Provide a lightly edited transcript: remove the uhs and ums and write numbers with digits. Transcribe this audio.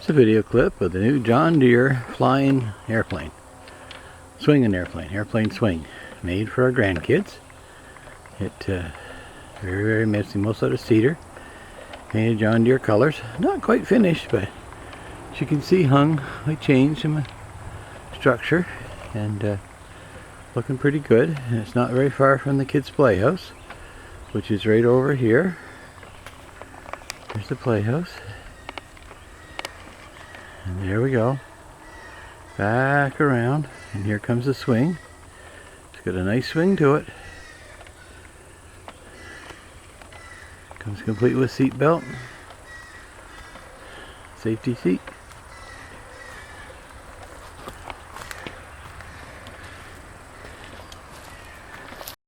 It's a video clip of the new John Deere flying airplane. Swinging airplane swing. Made for our grandkids. Very messy, most out of cedar. Painted John Deere colors. Not quite finished, but as you can see I changed some structure and looking pretty good. And it's not very far from the kids' playhouse, which is right over here. There's the playhouse. And there we go. Back around, and here comes the swing. It's got a nice swing to it. Comes complete with seat belt, safety seat.